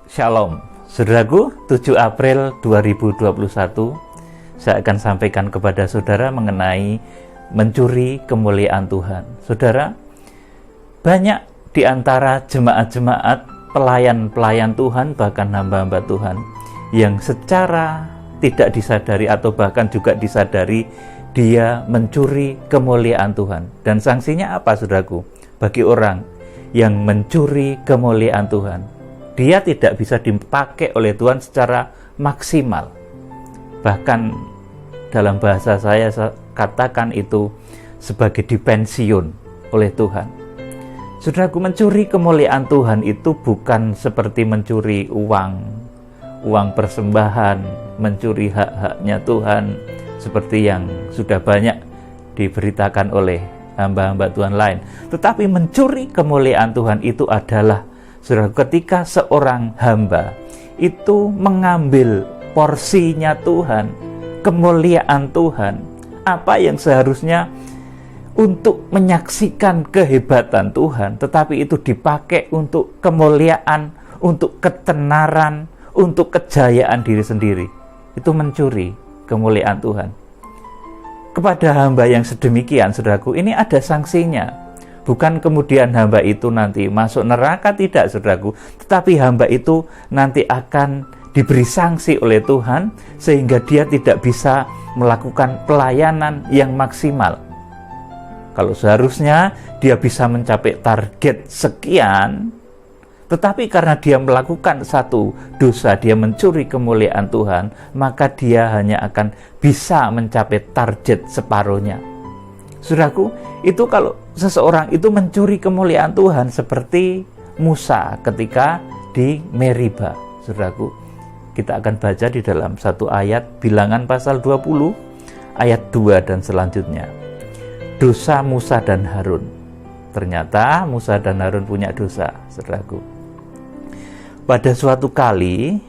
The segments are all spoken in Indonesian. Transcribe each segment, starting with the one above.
Shalom, saudaraku, 7 April 2021 saya akan sampaikan kepada saudara mengenai mencuri kemuliaan Tuhan. Saudara, banyak di antara jemaat-jemaat, pelayan-pelayan Tuhan, bahkan hamba-hamba Tuhan yang secara tidak disadari atau bahkan juga disadari dia mencuri kemuliaan Tuhan. Dan sanksinya apa, saudaraku? Bagi orang yang mencuri kemuliaan Tuhan, dia tidak bisa dipakai oleh Tuhan secara maksimal. Bahkan dalam bahasa saya katakan itu sebagai dipensiun oleh Tuhan. Saudaraku, mencuri kemuliaan Tuhan itu bukan seperti mencuri uang persembahan, mencuri hak-haknya Tuhan seperti yang sudah banyak diberitakan oleh hamba-hamba Tuhan lain. Tetapi mencuri kemuliaan Tuhan itu adalah, saudara, ketika seorang hamba itu mengambil porsinya Tuhan, kemuliaan Tuhan, apa yang seharusnya untuk menyaksikan kehebatan Tuhan, tetapi itu dipakai untuk kemuliaan, untuk ketenaran, untuk kejayaan diri sendiri. Itu mencuri kemuliaan Tuhan. Kepada hamba yang sedemikian, saudaraku, ini ada sanksinya. Bukan kemudian hamba itu nanti masuk neraka, tidak, saudaraku. Tetapi hamba itu nanti akan diberi sanksi oleh Tuhan sehingga dia tidak bisa melakukan pelayanan yang maksimal. Kalau seharusnya dia bisa mencapai target sekian, tetapi karena dia melakukan satu dosa, dia mencuri kemuliaan Tuhan, maka dia hanya akan bisa mencapai target separuhnya. Saudaraku, itu kalau seseorang itu mencuri kemuliaan Tuhan seperti Musa ketika di Meriba. Saudaraku, kita akan baca di dalam satu ayat Bilangan pasal 20 ayat 2 dan selanjutnya. Dosa Musa dan Harun. Ternyata Musa dan Harun punya dosa, saudaraku. Pada suatu kali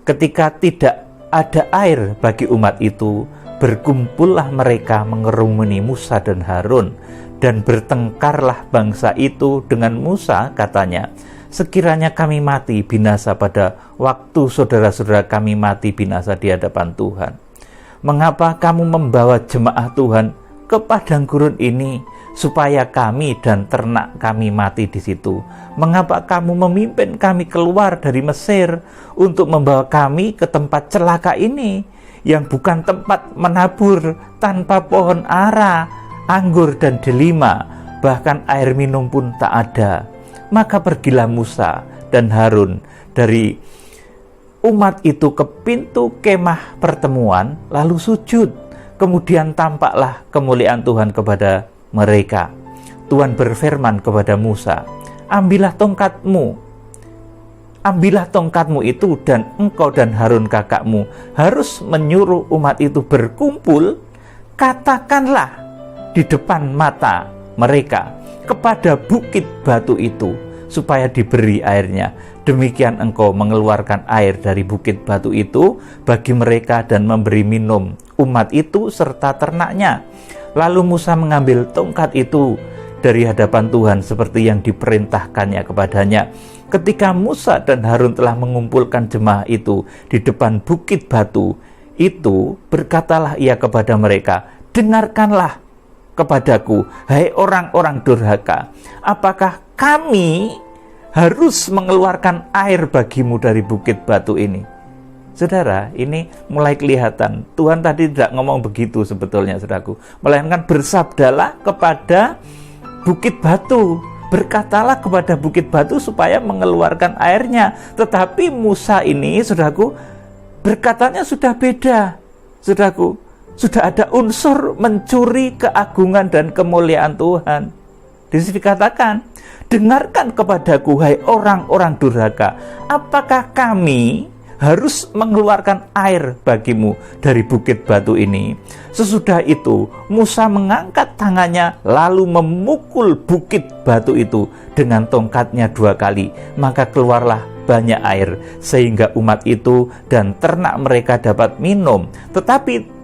ketika tidak ada air bagi umat itu, berkumpullah mereka mengerumuni Musa dan Harun, dan bertengkarlah bangsa itu dengan Musa, katanya, sekiranya kami mati binasa pada waktu saudara-saudara kami mati binasa di hadapan Tuhan. Mengapa kamu membawa jemaah Tuhan ke padang gurun ini, supaya kami dan ternak kami mati di situ? Mengapa kamu memimpin kami keluar dari Mesir untuk membawa kami ke tempat celaka ini, yang bukan tempat menabur, tanpa pohon ara, anggur dan delima, bahkan air minum pun tak ada? Maka pergilah Musa dan Harun dari umat itu ke pintu kemah pertemuan, lalu sujud. Kemudian tampaklah kemuliaan Tuhan kepada mereka. Tuhan berfirman kepada Musa, ambillah tongkatmu itu, dan engkau dan Harun kakakmu harus menyuruh umat itu berkumpul. Katakanlah di depan mata mereka kepada bukit batu itu, supaya diberi airnya. Demikian engkau mengeluarkan air dari bukit batu itu bagi mereka dan memberi minum umat itu serta ternaknya. Lalu Musa mengambil tongkat itu dari hadapan Tuhan seperti yang diperintahkannya kepadanya. Ketika Musa dan Harun telah mengumpulkan jemaah itu di depan bukit batu itu, berkatalah ia kepada mereka, dengarkanlah kepadaku, hai orang-orang durhaka, apakah kami harus mengeluarkan air bagimu dari bukit batu ini? Saudara, ini mulai kelihatan. Tuhan tadi tidak ngomong begitu sebetulnya, saudaraku. Melainkan bersabdalah kepada bukit batu. Berkatalah kepada bukit batu supaya mengeluarkan airnya. Tetapi Musa ini, saudaraku, berkatanya sudah beda. Saudaraku, sudah ada unsur mencuri keagungan dan kemuliaan Tuhan. Di sini dikatakan, dengarkan kepadaku, hai orang-orang durhaka, apakah kami harus mengeluarkan air bagimu dari bukit batu ini? Sesudah itu Musa mengangkat tangannya lalu memukul bukit batu itu dengan tongkatnya 2 kali, maka keluarlah banyak air sehingga umat itu dan ternak mereka dapat minum. Tetapi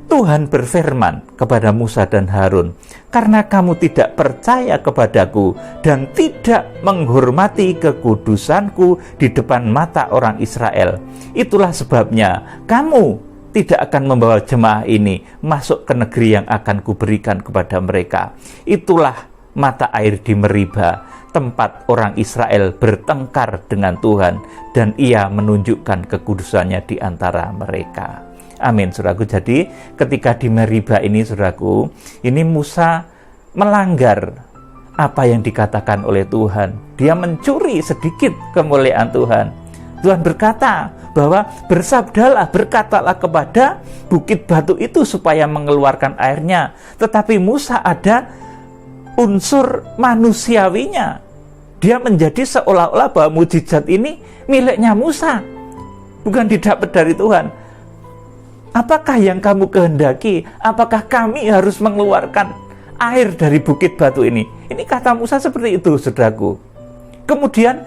Tuhan berfirman kepada Musa dan Harun, karena kamu tidak percaya kepadaku dan tidak menghormati kekudusanku di depan mata orang Israel. Itulah sebabnya kamu tidak akan membawa jemaah ini masuk ke negeri yang akan kuberikan kepada mereka. Itulah mata air di Meriba, tempat orang Israel bertengkar dengan Tuhan, dan ia menunjukkan kekudusannya di antara mereka. Amin, saudaraku. Jadi ketika di Meriba ini, saudaraku, ini Musa melanggar apa yang dikatakan oleh Tuhan. Dia mencuri sedikit kemuliaan Tuhan. Tuhan berkata bahwa bersabdalah, berkatalah kepada bukit batu itu supaya mengeluarkan airnya. Tetapi Musa ada unsur manusiawinya. Dia menjadi seolah-olah bahwa mujizat ini miliknya Musa, bukan didapat dari Tuhan. Apakah yang kamu kehendaki? Apakah kami harus mengeluarkan air dari bukit batu ini? Ini kata Musa seperti itu, saudaraku. Kemudian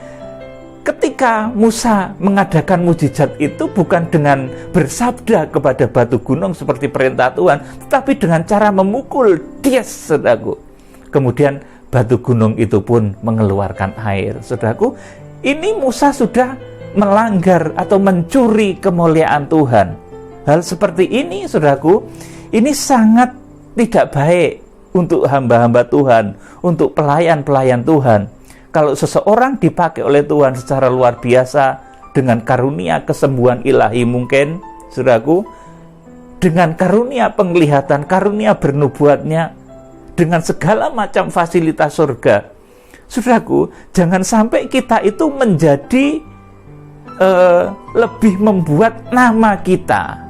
ketika Musa mengadakan mujizat itu bukan dengan bersabda kepada batu gunung seperti perintah Tuhan, tetapi dengan cara memukul dies, saudaraku. Kemudian batu gunung itu pun mengeluarkan air. Saudaraku, ini Musa sudah melanggar atau mencuri kemuliaan Tuhan. Hal seperti ini, saudaraku, ini sangat tidak baik untuk hamba-hamba Tuhan, untuk pelayan-pelayan Tuhan. Kalau seseorang dipakai oleh Tuhan secara luar biasa dengan karunia kesembuhan ilahi mungkin, saudaraku, dengan karunia penglihatan, karunia bernubuatnya, dengan segala macam fasilitas surga, saudaraku, jangan sampai kita itu menjadi lebih membuat nama kita,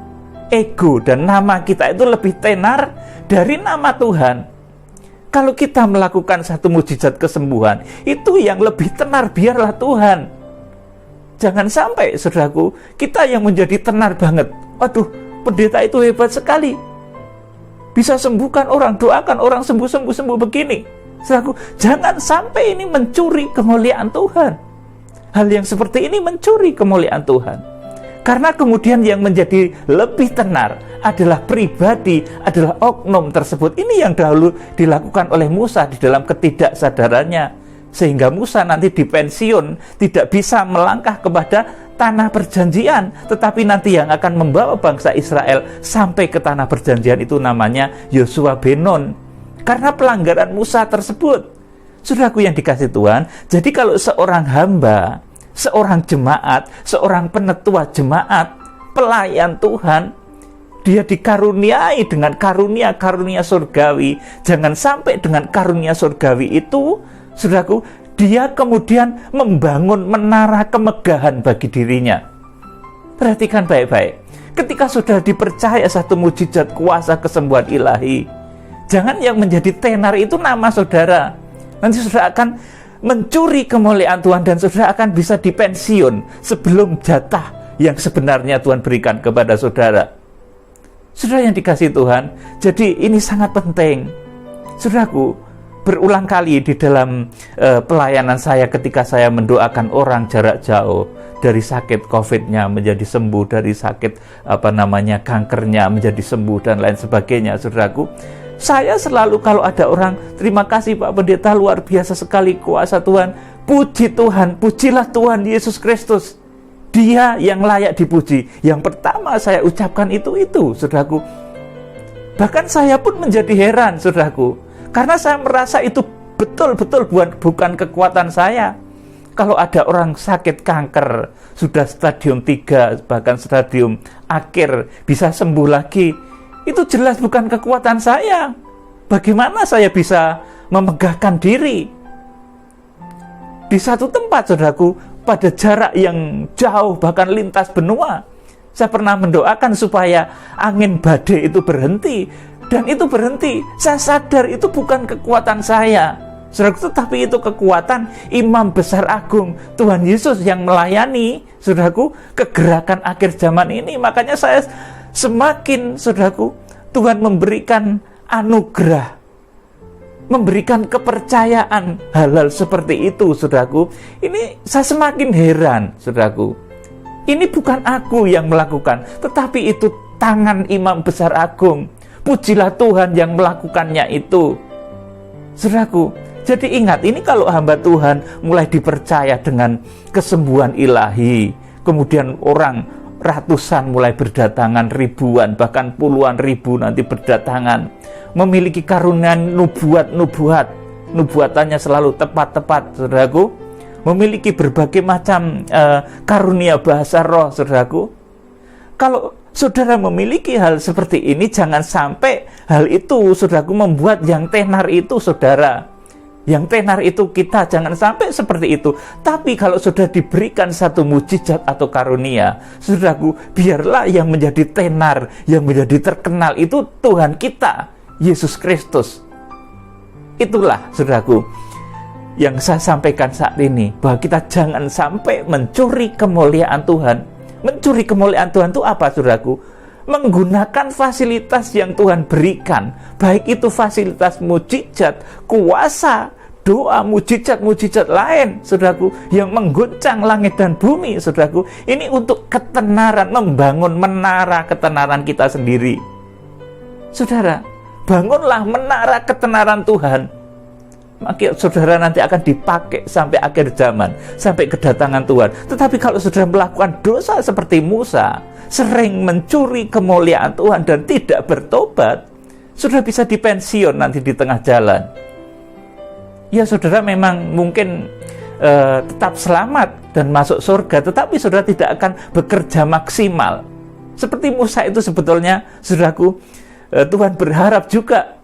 ego dan nama kita itu lebih tenar dari nama Tuhan. Kalau kita melakukan satu mujizat kesembuhan, itu yang lebih tenar biarlah Tuhan. Jangan sampai, saudaraku, kita yang menjadi tenar banget. Waduh, pendeta itu hebat sekali, bisa sembuhkan orang, doakan orang sembuh begini. Saudaraku, jangan sampai ini mencuri kemuliaan Tuhan. Hal yang seperti ini mencuri kemuliaan Tuhan. Karena kemudian yang menjadi lebih tenar adalah pribadi, adalah oknum tersebut. Ini yang dahulu dilakukan oleh Musa di dalam ketidaksadarannya. Sehingga Musa nanti dipensiun, tidak bisa melangkah kepada tanah perjanjian. Tetapi nanti yang akan membawa bangsa Israel sampai ke tanah perjanjian itu namanya Yosua bin Nun. Karena pelanggaran Musa tersebut. Saudaraku yang dikasih Tuhan, jadi kalau seorang hamba, seorang jemaat, seorang penetua jemaat, pelayan Tuhan, dia dikaruniai dengan karunia-karunia surgawi. Jangan sampai dengan karunia surgawi itu, saudaraku, dia kemudian membangun menara kemegahan bagi dirinya. Perhatikan baik-baik. Ketika sudah dipercaya satu mujizat kuasa kesembuhan ilahi, jangan yang menjadi tenar itu nama saudara. Nanti saudara akan mencuri kemuliaan Tuhan dan saudara akan bisa dipensiun sebelum jatah yang sebenarnya Tuhan berikan kepada saudara. Saudara yang dikasihi Tuhan, jadi ini sangat penting. Saudaraku, berulang kali di dalam pelayanan saya ketika saya mendoakan orang jarak jauh dari sakit COVID-nya menjadi sembuh, dari sakit kankernya menjadi sembuh dan lain sebagainya, saudaraku. Saya selalu kalau ada orang, terima kasih Pak Pendeta, luar biasa sekali kuasa Tuhan. Puji Tuhan, pujilah Tuhan Yesus Kristus. Dia yang layak dipuji. Yang pertama saya ucapkan itu, saudaraku. Bahkan saya pun menjadi heran, saudaraku. Karena saya merasa itu betul-betul bukan kekuatan saya. Kalau ada orang sakit kanker, sudah stadium 3, bahkan stadium akhir, bisa sembuh lagi, itu jelas bukan kekuatan saya. Bagaimana saya bisa memegahkan diri di satu tempat, saudaraku, pada jarak yang jauh, bahkan lintas benua? Saya pernah mendoakan supaya angin badai itu berhenti, dan itu berhenti. Saya sadar itu bukan kekuatan saya, saudaraku, tetapi itu kekuatan Imam Besar Agung Tuhan Yesus yang melayani, saudaraku, kegerakan akhir zaman ini. Makanya saya semakin, saudaraku, Tuhan memberikan anugerah, memberikan kepercayaan hal-hal seperti itu, saudaraku. Ini saya semakin heran, saudaraku. Ini bukan aku yang melakukan, tetapi itu tangan Imam Besar Agung. Pujilah Tuhan yang melakukannya itu. Saudaraku, jadi ingat, ini kalau hamba Tuhan mulai dipercaya dengan kesembuhan ilahi, kemudian orang ratusan mulai berdatangan, ribuan, bahkan puluhan ribu nanti berdatangan, memiliki karunia nubuatannya selalu tepat-tepat, saudaraku, memiliki berbagai macam karunia bahasa roh, saudaraku. Kalau saudara memiliki hal seperti ini, jangan sampai hal itu, saudaraku, membuat yang tenar itu saudara. Yang tenar itu kita, jangan sampai seperti itu. Tapi kalau sudah diberikan satu mujizat atau karunia, saudaraku, biarlah yang menjadi tenar, yang menjadi terkenal itu Tuhan kita, Yesus Kristus. Itulah, saudaraku, yang saya sampaikan saat ini, bahwa kita jangan sampai mencuri kemuliaan Tuhan. Mencuri kemuliaan Tuhan itu apa, saudaraku? Menggunakan fasilitas yang Tuhan berikan, baik itu fasilitas mujizat, kuasa, doa, mujizat-mujizat lain, saudaraku, yang mengguncang langit dan bumi, saudaraku. Ini untuk ketenaran, membangun menara ketenaran kita sendiri. Saudara, bangunlah menara ketenaran Tuhan. Maka saudara nanti akan dipakai sampai akhir zaman, sampai kedatangan Tuhan. Tetapi kalau saudara melakukan dosa seperti Musa, sering mencuri kemuliaan Tuhan dan tidak bertobat, saudara bisa dipensiun nanti di tengah jalan. Ya, saudara memang mungkin tetap selamat dan masuk surga, tetapi saudara tidak akan bekerja maksimal. Seperti Musa itu sebetulnya, saudaraku, Tuhan berharap juga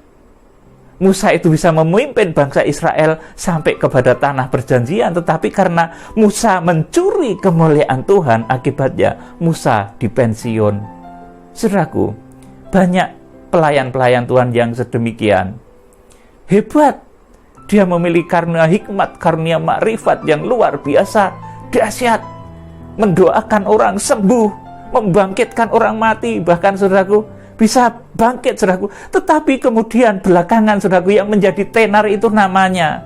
Musa itu bisa memimpin bangsa Israel sampai kepada tanah perjanjian, tetapi karena Musa mencuri kemuliaan Tuhan, akibatnya Musa dipensiun. Saudaraku, banyak pelayan-pelayan Tuhan yang sedemikian. Hebat, dia memiliki karunia hikmat, karunia makrifat yang luar biasa, dahsyat, mendoakan orang sembuh, membangkitkan orang mati, bahkan saudaraku, bisa bangkit, saudaraku. Tetapi kemudian belakangan, saudaraku, yang menjadi tenar itu namanya.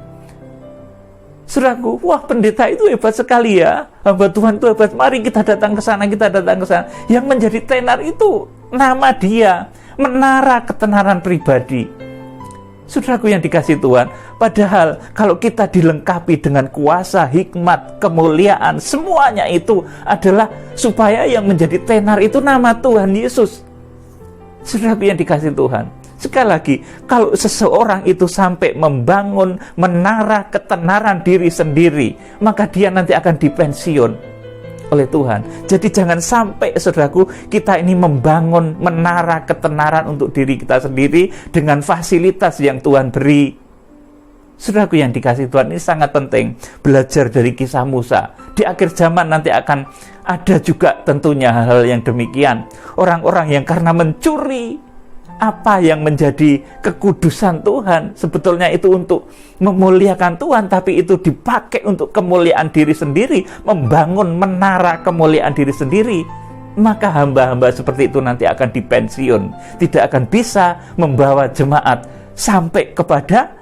Saudaraku, wah, pendeta itu hebat sekali ya, hamba Tuhan itu hebat, mari kita datang ke sana, kita datang ke sana. Yang menjadi tenar itu nama dia, menara ketenaran pribadi. Saudaraku yang dikasihi Tuhan, padahal kalau kita dilengkapi dengan kuasa, hikmat, kemuliaan, semuanya itu adalah supaya yang menjadi tenar itu nama Tuhan Yesus. Saudaraku yang dikasihi Tuhan, sekali lagi, kalau seseorang itu sampai membangun menara ketenaran diri sendiri, maka dia nanti akan dipensiun oleh Tuhan. Jadi jangan sampai, saudaraku, kita ini membangun menara ketenaran untuk diri kita sendiri dengan fasilitas yang Tuhan beri. Saudaraku yang dikasihi Tuhan, ini sangat penting belajar dari kisah Musa. Di akhir zaman nanti akan ada juga tentunya hal-hal yang demikian. Orang-orang yang karena mencuri apa yang menjadi kekudusan Tuhan, sebetulnya itu untuk memuliakan Tuhan, tapi itu dipakai untuk kemuliaan diri sendiri, membangun menara kemuliaan diri sendiri. Maka hamba-hamba seperti itu nanti akan dipensiun, tidak akan bisa membawa jemaat sampai kepada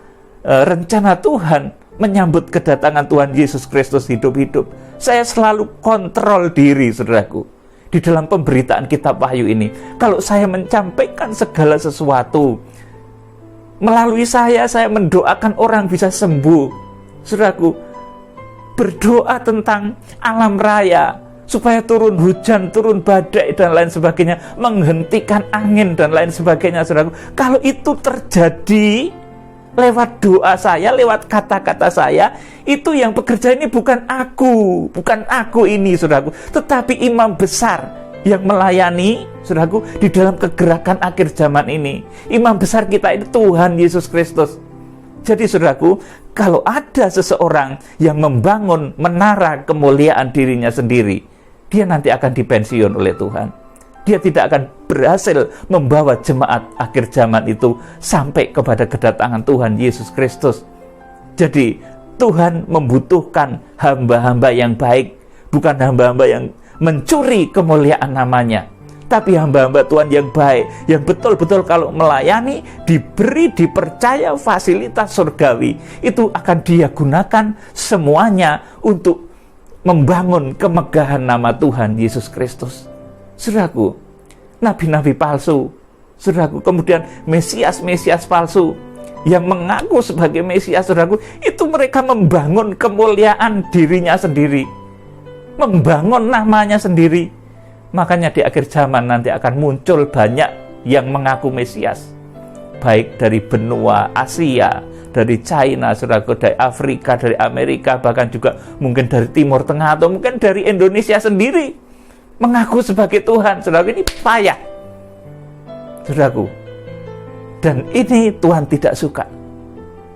rencana Tuhan, menyambut kedatangan Tuhan Yesus Kristus hidup-hidup. Saya selalu kontrol diri, saudaraku, di dalam pemberitaan kitab Wahyu ini. Kalau saya menyampaikan segala sesuatu, melalui saya mendoakan orang bisa sembuh. Saudaraku, berdoa tentang alam raya, supaya turun hujan, turun badai, dan lain sebagainya, menghentikan angin, dan lain sebagainya, saudaraku. Kalau itu terjadi lewat doa saya, lewat kata-kata saya, itu yang bekerja ini bukan aku ini, saudaraku, tetapi imam besar yang melayani, saudaraku, di dalam kegerakan akhir zaman ini. Imam besar kita ini Tuhan Yesus Kristus. Jadi, saudaraku, kalau ada seseorang yang membangun menara kemuliaan dirinya sendiri, dia nanti akan dipensiun oleh Tuhan. Dia tidak akan berhasil membawa jemaat akhir zaman itu sampai kepada kedatangan Tuhan Yesus Kristus. Jadi, Tuhan membutuhkan hamba-hamba yang baik, bukan hamba-hamba yang mencuri kemuliaan namanya, tapi hamba-hamba Tuhan yang baik, yang betul-betul kalau melayani, dipercaya fasilitas surgawi, itu akan dia gunakan semuanya untuk membangun kemegahan nama Tuhan Yesus Kristus. Saudaraku, nabi-nabi palsu, saudaraku, kemudian Mesias palsu, yang mengaku sebagai Mesias, saudaraku, itu mereka membangun kemuliaan dirinya sendiri, membangun namanya sendiri. Makanya di akhir zaman nanti akan muncul banyak yang mengaku Mesias, baik dari benua Asia, dari China, saudaraku, dari Afrika, dari Amerika, bahkan juga mungkin dari Timur Tengah, atau mungkin dari Indonesia sendiri, mengaku sebagai Tuhan. Saudaraku, ini payah, saudaraku, dan ini Tuhan tidak suka.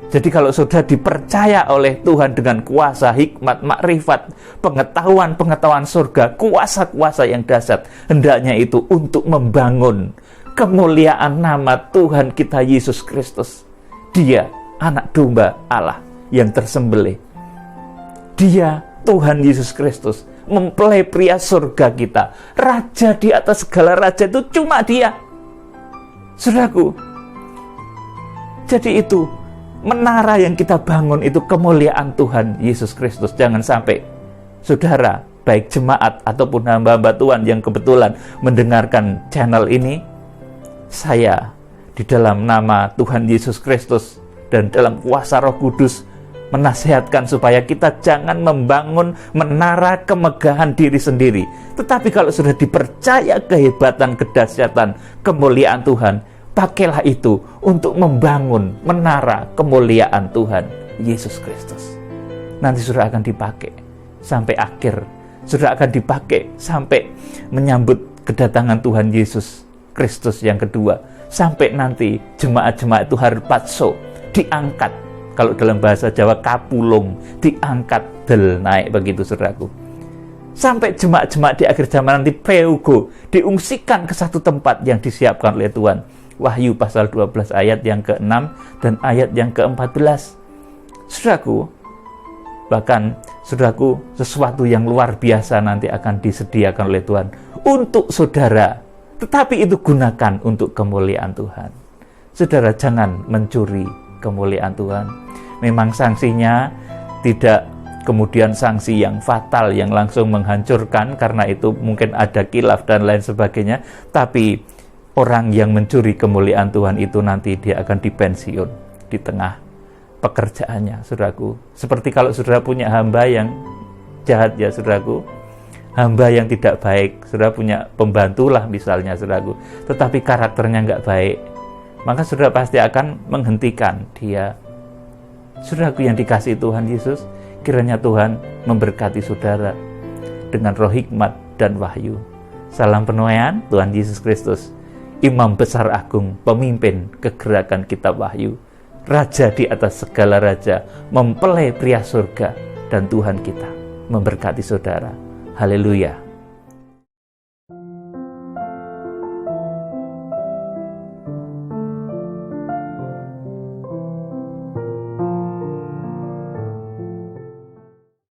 Jadi kalau sudah dipercaya oleh Tuhan dengan kuasa, hikmat, makrifat, pengetahuan surga, kuasa-kuasa yang dahsyat, hendaknya itu untuk membangun kemuliaan nama Tuhan kita Yesus Kristus. Dia anak domba Allah yang tersembelih. Dia Tuhan Yesus Kristus, mempelai pria surga kita, raja di atas segala raja, itu cuma Dia, saudaraku. Jadi itu menara yang kita bangun, itu kemuliaan Tuhan Yesus Kristus. Jangan sampai saudara, baik jemaat ataupun hamba-hamba Tuhan yang kebetulan mendengarkan channel ini, saya di dalam nama Tuhan Yesus Kristus dan dalam kuasa Roh Kudus menasihatkan supaya kita jangan membangun menara kemegahan diri sendiri. Tetapi kalau sudah dipercaya kehebatan, kedahsyatan, kemuliaan Tuhan, pakailah itu untuk membangun menara kemuliaan Tuhan Yesus Kristus. Nanti sudah akan dipakai sampai akhir, sudah akan dipakai sampai menyambut kedatangan Tuhan Yesus Kristus yang kedua, sampai nanti jemaat-jemaat itu harpazo diangkat, kalau dalam bahasa Jawa kapulung, diangkat, del naik, begitu saudaraku. Sampai jemaat-jemaat di akhir zaman nanti peugo, diungsikan ke satu tempat yang disiapkan oleh Tuhan. Wahyu pasal 12 ayat yang ke-6 dan ayat yang ke-14. Saudaraku, bahkan saudaraku, sesuatu yang luar biasa nanti akan disediakan oleh Tuhan untuk saudara, tetapi itu gunakan untuk kemuliaan Tuhan. Saudara, jangan mencuri kemuliaan Tuhan. Memang sanksinya tidak kemudian sanksi yang fatal yang langsung menghancurkan, karena itu mungkin ada khilaf dan lain sebagainya, tapi orang yang mencuri kemuliaan Tuhan itu nanti dia akan dipensiun di tengah pekerjaannya, saudaraku. Seperti kalau saudara punya hamba yang jahat, ya saudaraku, hamba yang tidak baik, saudara punya pembantu lah misalnya, saudaraku, tetapi karakternya nggak baik, maka saudara pasti akan menghentikan dia. Saudaraku yang dikasihi Tuhan Yesus, kiranya Tuhan memberkati saudara dengan roh hikmat dan wahyu. Salam penuaian Tuhan Yesus Kristus, Imam Besar Agung, pemimpin kegerakan kitab wahyu, Raja di atas segala raja, mempelai pria surga, dan Tuhan kita memberkati saudara. Haleluya.